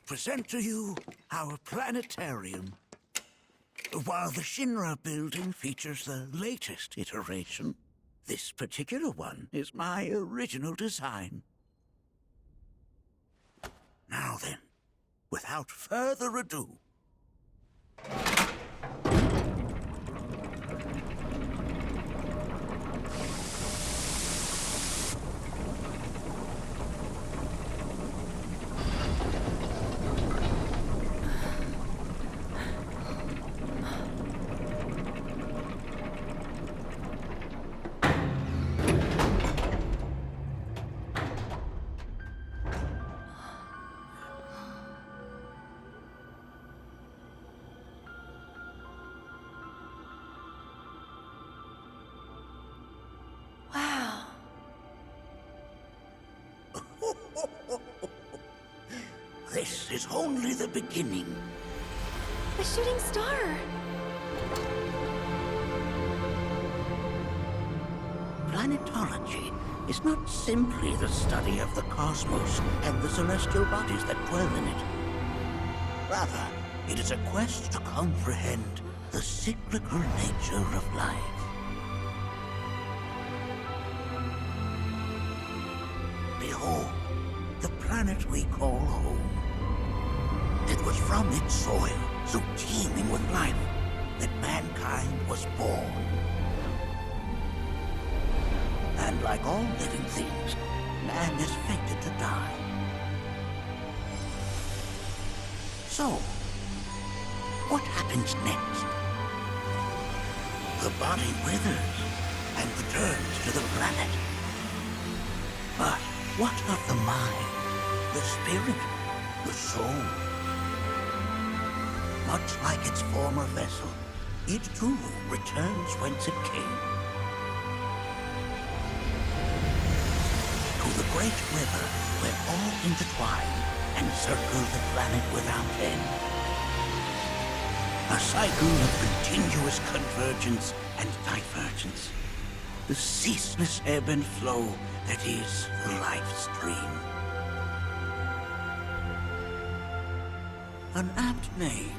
present to you our planetarium. While the Shinra building features the latest iteration, this particular one is my original design. Now then, without further ado, this is only the beginning. A shooting star! Planetology is not simply the study of the cosmos and the celestial bodies that dwell in it. Rather, it is a quest to comprehend the cyclical nature of life. Behold, the planet we call home. It was from its soil, so teeming with life, that mankind was born. And like all living things, man is fated to die. So, what happens next? The body withers and returns to the planet. But what of the mind, the spirit, the soul? Much like its former vessel, it too returns whence it came. To the great river where all intertwine and circle the planet without end. A cycle of continuous convergence and divergence. The ceaseless ebb and flow that is the life stream. An apt name,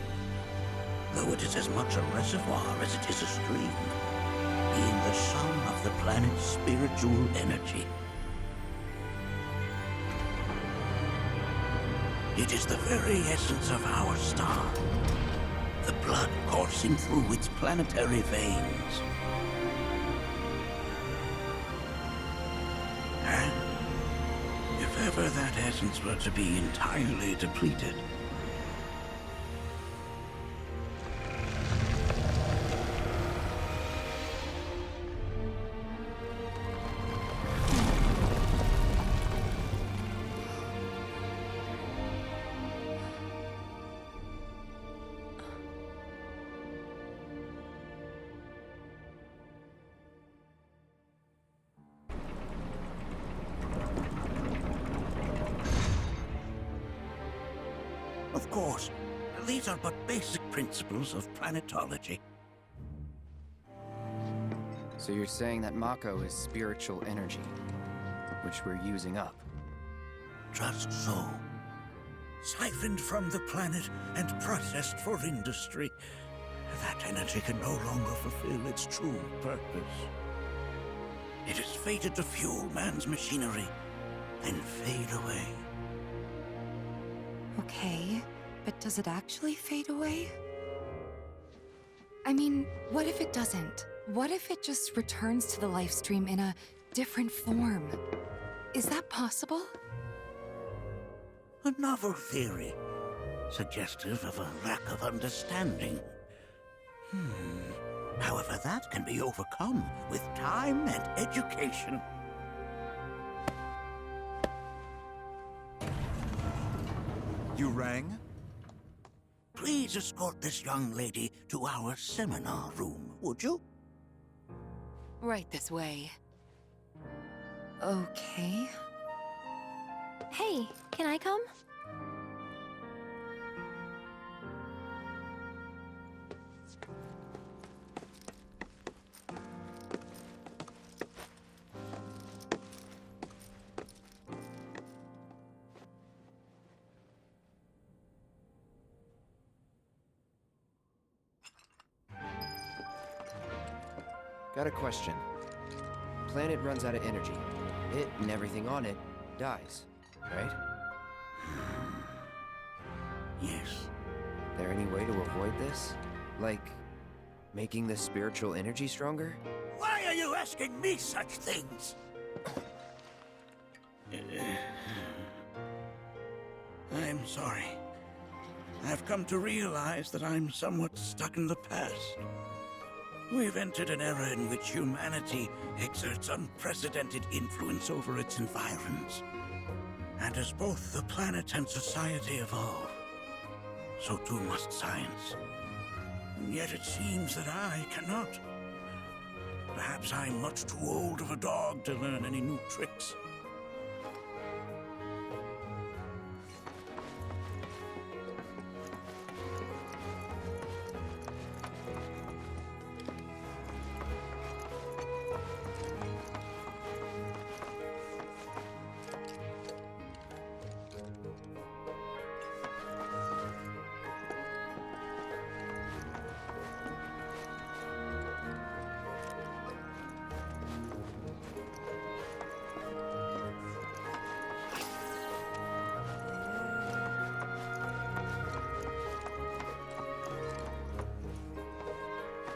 though it is as much a reservoir as it is a stream, being the sum of the planet's spiritual energy. It is the very essence of our star, the blood coursing through its planetary veins. And if ever that essence were to be entirely depleted, of course, these are but basic principles of planetology. So you're saying that Mako is spiritual energy, which we're using up? Just so. Siphoned from the planet and processed for industry, that energy can no longer fulfill its true purpose. It is fated to fuel man's machinery and fade away. Okay, but does it actually fade away? I mean, what if it doesn't? What if it just returns to the life stream in a different form? Is that possible? A novel theory, suggestive of a lack of understanding. However, that can be overcome with time and education. You rang? Please escort this young lady to our seminar room, would you? Right this way. Okay. Hey, can I come? Got a question. Planet runs out of energy. It and everything on it dies, right? Yes. There any way to avoid this? Like, making the spiritual energy stronger? Why are you asking me such things? I'm sorry. I've come to realize that I'm somewhat stuck in the past. We've entered an era in which humanity exerts unprecedented influence over its environs. And as both the planet and society evolve, so too must science. And yet it seems that I cannot. Perhaps I'm much too old of a dog to learn any new tricks.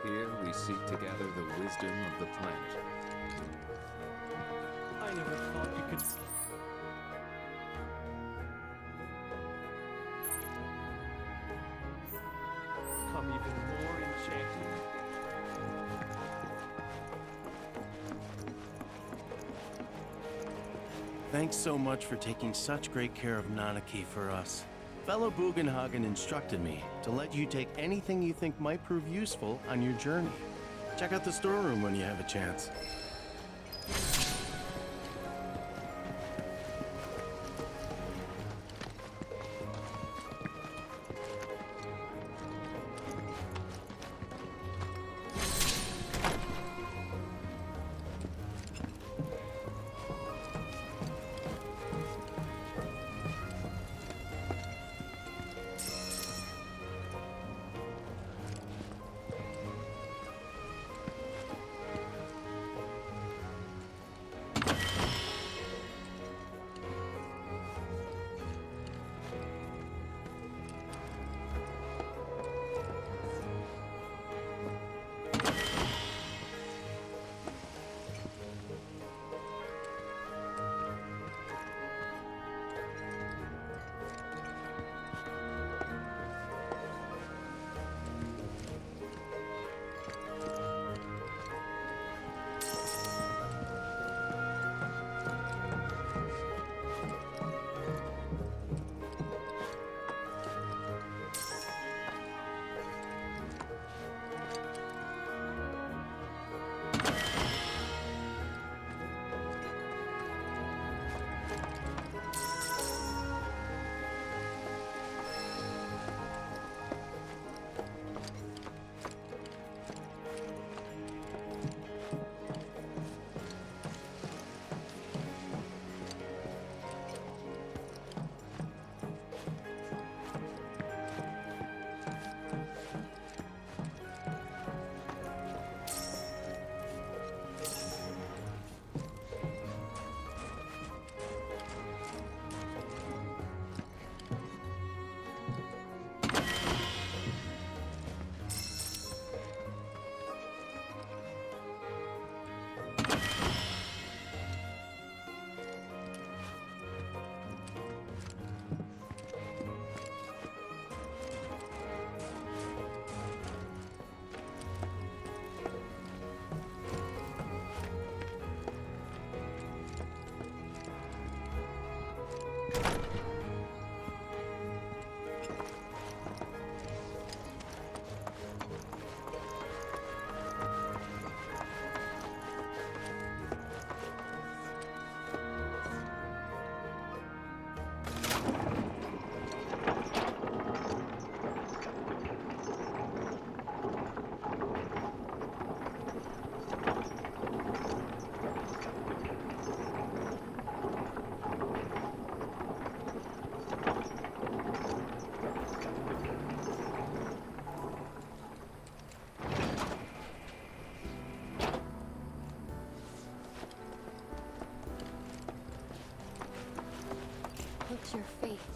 Here we seek to gather the wisdom of the planet. I never thought you could... Come even more enchanting. Thanks so much for taking such great care of Nanaki for us. Fellow Bugenhagen instructed me to let you take anything you think might prove useful on your journey. Check out the storeroom when you have a chance.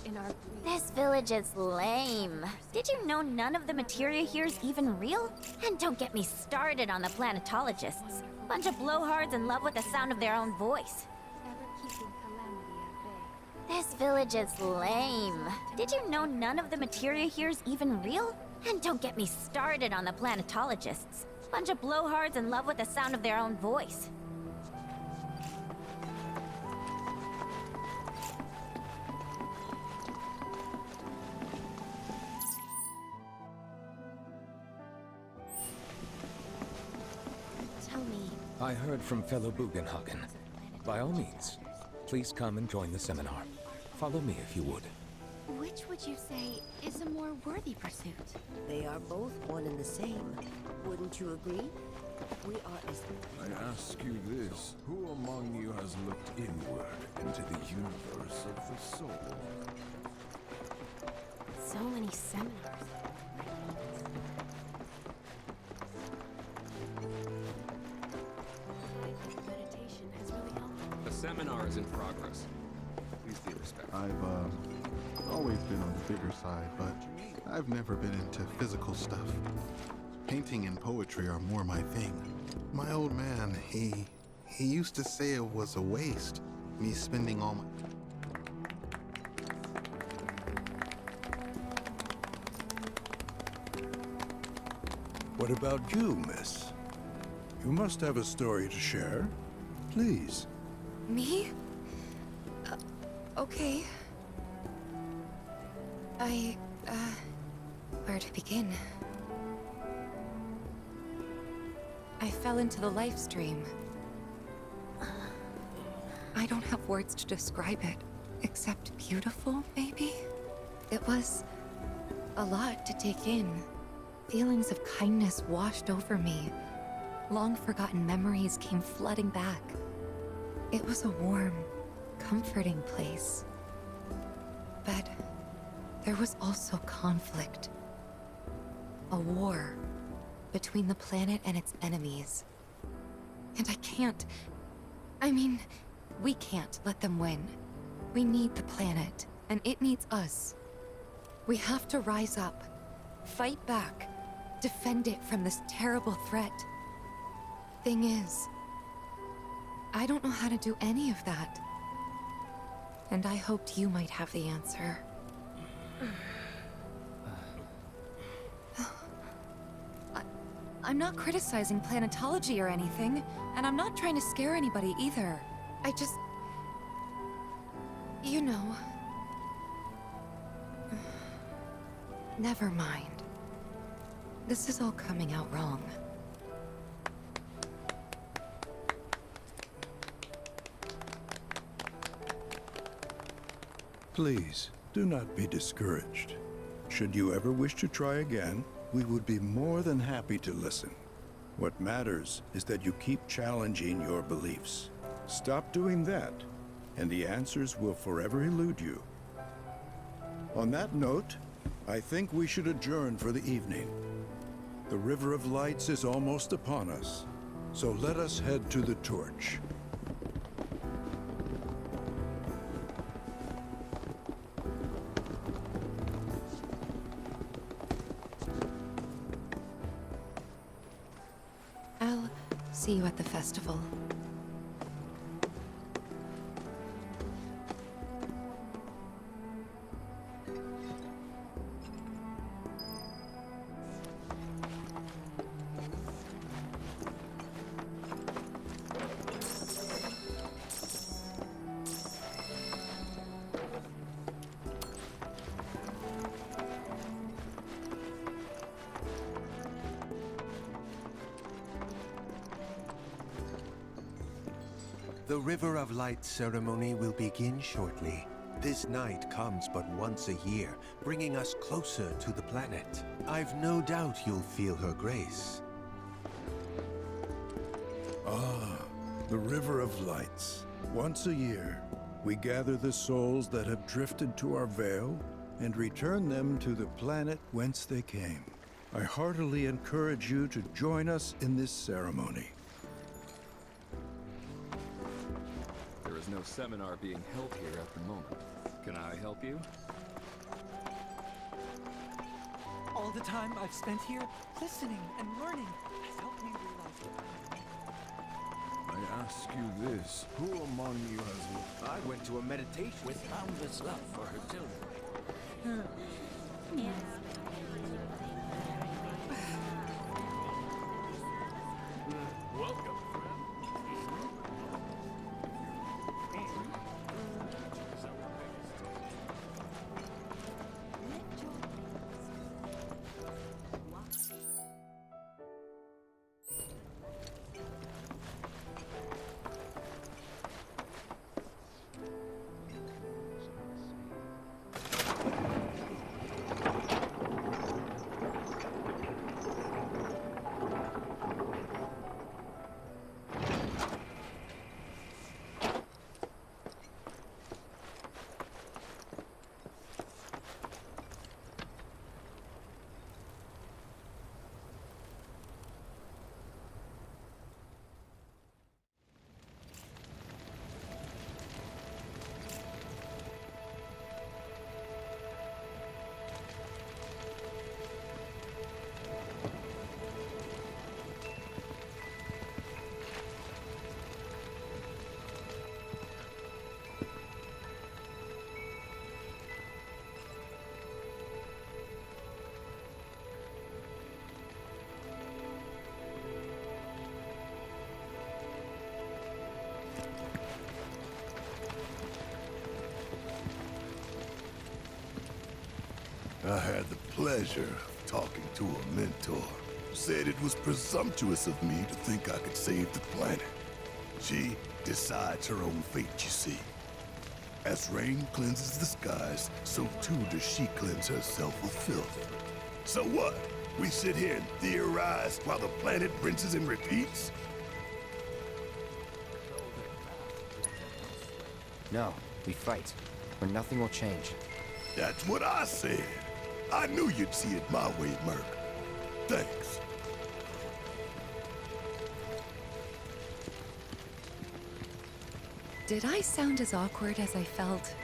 in our This village is lame. Did you know none of the materia here is even real? And don't get me started on the planetologists. Bunch of blowhards in love with the sound of their own voice. ever keeping calamity at bay. This village is lame. Did you know none of the materia here is even real? And don't get me started on the planetologists. Bunch of blowhards in love with the sound of their own voice. Tell me, I heard from fellow Bugenhagen. By all means, please come and join the seminar. Follow me if you would. which would you say is a more worthy pursuit? They are both one and the same. Wouldn't you agree? We are as... I ask you this, who among you has looked inward into the universe of the soul? So many seminars. Meditation has really helped. The seminar is in progress. Please be respectful. I've always been on the bigger side, but I've never been into physical stuff. Painting and poetry are more my thing. My old man, he used to say it was a waste, me spending all my... What about you, miss? You must have a story to share. Please. Me? Okay. Where to begin? I fell into the life stream. I don't have words to describe it, except beautiful, maybe? It was a lot to take in. Feelings of kindness washed over me. Long-forgotten memories came flooding back. It was a warm, comforting place. But there was also conflict. A war between the planet and its enemies. And we can't let them win. We need the planet, and it needs us. We have to rise up, fight back, defend it from this terrible threat. Thing is, I don't know how to do any of that. And I hoped you might have the answer. I'm not criticizing planetology or anything, and I'm not trying to scare anybody either. I just... You know... Never mind. This is all coming out wrong. Please, do not be discouraged. Should you ever wish to try again, we would be more than happy to listen. What matters is that you keep challenging your beliefs. Stop doing that, and the answers will forever elude you. On that note, I think we should adjourn for the evening. The River of Lights is almost upon us, so let us head to the torch. I'll see you at the festival. The River of Light ceremony will begin shortly. This night comes but once a year, bringing us closer to the planet. I've no doubt you'll feel her grace. Ah, the River of Lights. Once a year, we gather the souls that have drifted to our veil and return them to the planet whence they came. I heartily encourage you to join us in this ceremony. There is no seminar being held here at the moment. Can I help you? All the time I've spent here, listening and learning, has helped me realize the I ask you this. Who among you has... I went to a meditation with boundless love for her children. Welcome. I had the pleasure of talking to a mentor. Said it was presumptuous of me to think I could save the planet. She decides her own fate, you see. As rain cleanses the skies, so too does she cleanse herself of filth. So what? We sit here and theorize while the planet rinses and repeats? No, we fight, or nothing will change. That's what I said. I knew you'd see it my way, Merc. Thanks. Did I sound as awkward as I felt?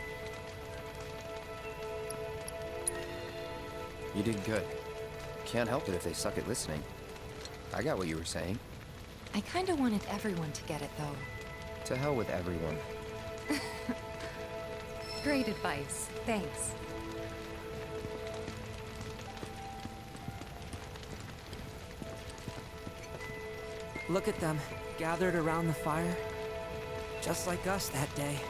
You did good. Can't help it if they suck at listening. I got what you were saying. I kinda wanted everyone to get it, though. To hell with everyone. Great advice. Thanks. Look at them, gathered around the fire. Just like us that day.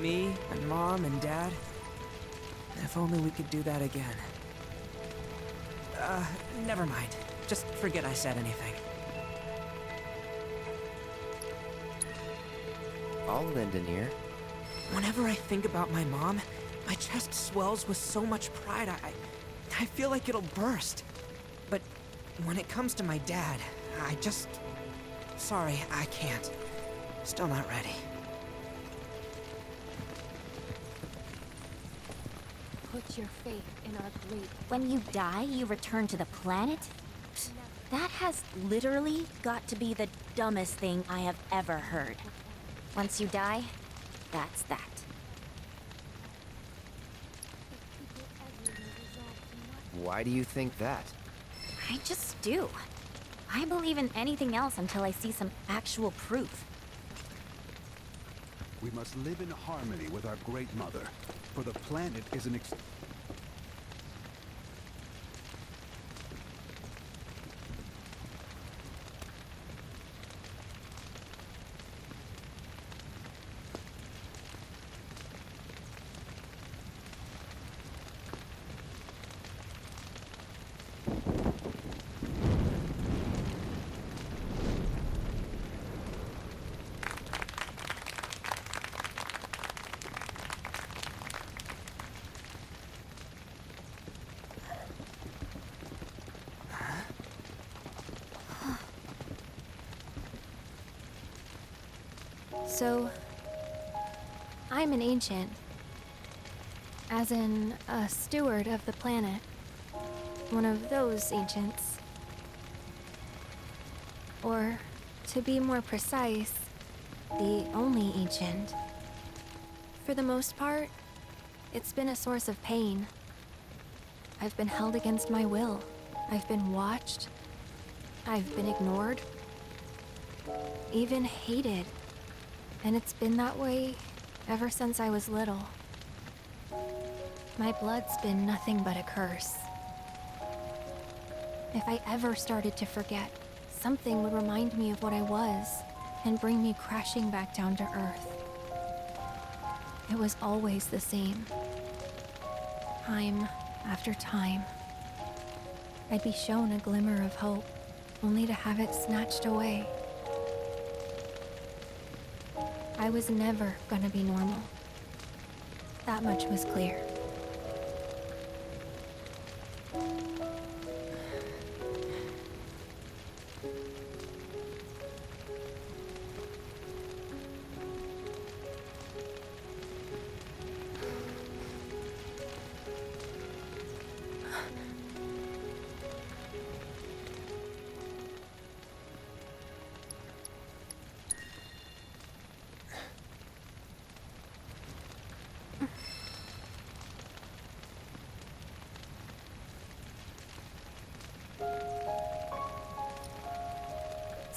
Me and Mom and Dad. If only we could do that again. Never mind. Just forget I said anything. I'll lend an ear. Whenever I think about my mom, my chest swells with so much pride, I feel like it'll burst. But when it comes to my dad, I just... Sorry, I can't. Still not ready. Put your faith in our great... When you die, you return to the planet? Psst, that has literally got to be the dumbest thing I have ever heard. Once you die, that's that. Why do you think that? I just do. I believe in anything else until I see some actual proof. We must live in harmony with our Great Mother, for the planet is an So, I'm an ancient. As in, a steward of the planet. One of those ancients. Or, to be more precise, the only ancient. For the most part, It's been a source of pain. I've been held against my will. I've been watched. I've been ignored. Even hated. And it's been that way ever since I was little. My blood's been nothing but a curse. If I ever started to forget, something would remind me of what I was and bring me crashing back down to Earth. It was always the same. Time after time. I'd be shown a glimmer of hope, only to have it snatched away. I was never gonna be normal. That much was clear.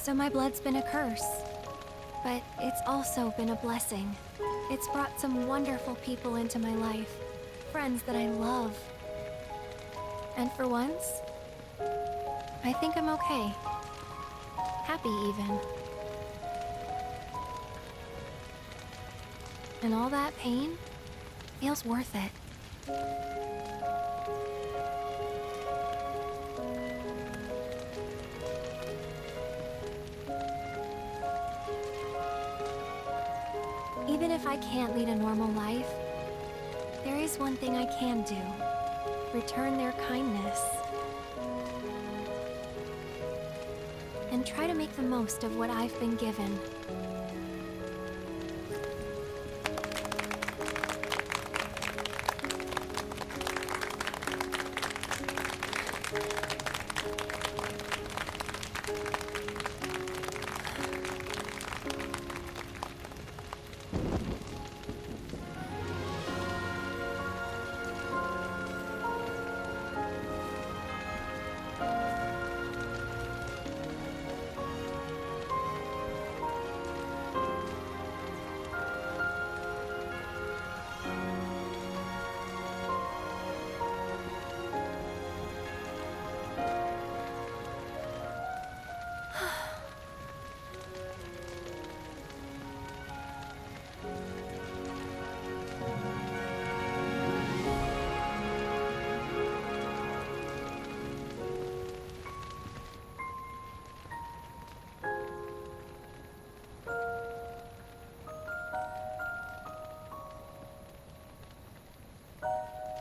So my blood's been a curse, but it's also been a blessing. It's brought some wonderful people into my life, friends that I love. And for once, I think I'm okay. Happy even. And all that pain feels worth it. Even if I can't lead a normal life, there is one thing I can do. Return their kindness. And try to make the most of what I've been given.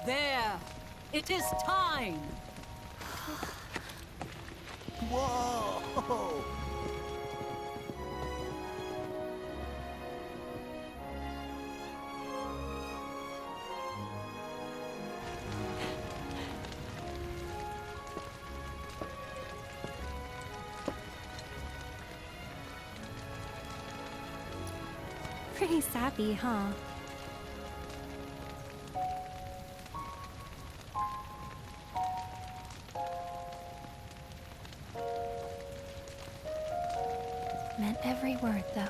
There! It is time! Whoa! Pretty sappy, huh? Meant every word, though.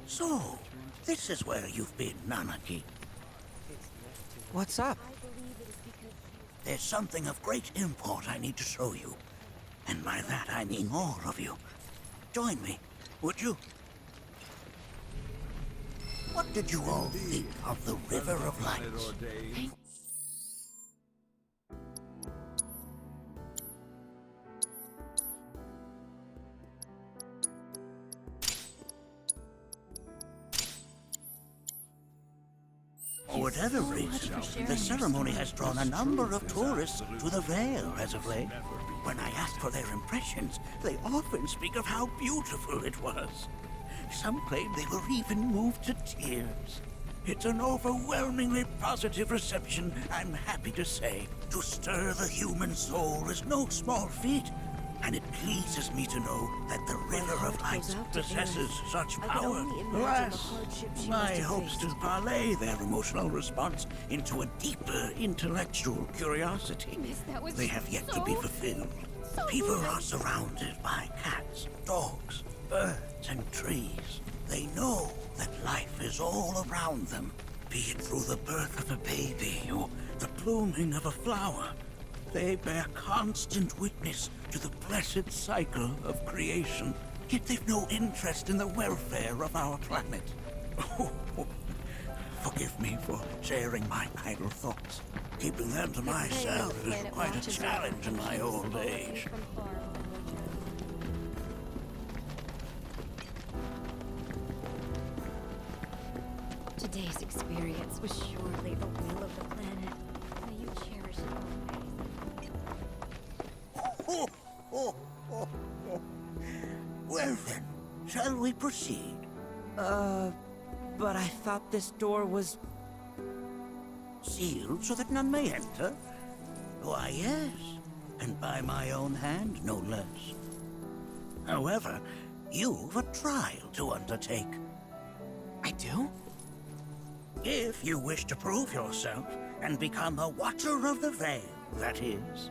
So, this is where you've been, Nanaki. What's up? There's something of great import I need to show you. And by that I mean all of you. Join me, would you? What did you all think of the River of Lights? For whatever reason, the ceremony has drawn a number of tourists to the Vale as of late. When I ask for their impressions, they often speak of how beautiful it was. Some claim they were even moved to tears. It's an overwhelmingly positive reception, I'm happy to say. To stir the human soul is no small feat, and it pleases me to know that the River of Light possesses such power. Alas, my hopes to parlay their emotional response into a deeper intellectual curiosity. They have yet to be fulfilled. People are surrounded by cats, dogs, birds, and trees. They know that life is all around them, be it through the birth of a baby or the blooming of a flower. They bear constant witness to the blessed cycle of creation, yet they've no interest in the welfare of our planet. Forgive me for sharing my idle thoughts. Keeping them to myself is quite a challenge in my old age. Today's experience was surely the will of the planet. May you cherish it always. Well then, shall we proceed? But I thought this door was... Sealed so that none may enter? Why, yes. And by my own hand, no less. However, you've a trial to undertake. I do? If you wish to prove yourself and become a Watcher of the Veil, that is.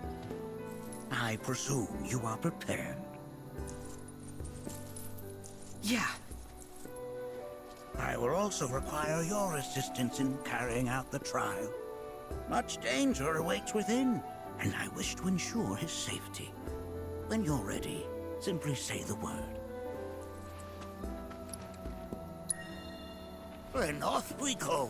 I presume you are prepared. Yeah. I will also require your assistance in carrying out the trial. Much danger awaits within, and I wish to ensure his safety. When you're ready, simply say the word. Then off we go.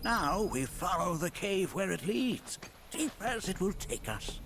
Now we follow the cave where it leads, deep as it will take us.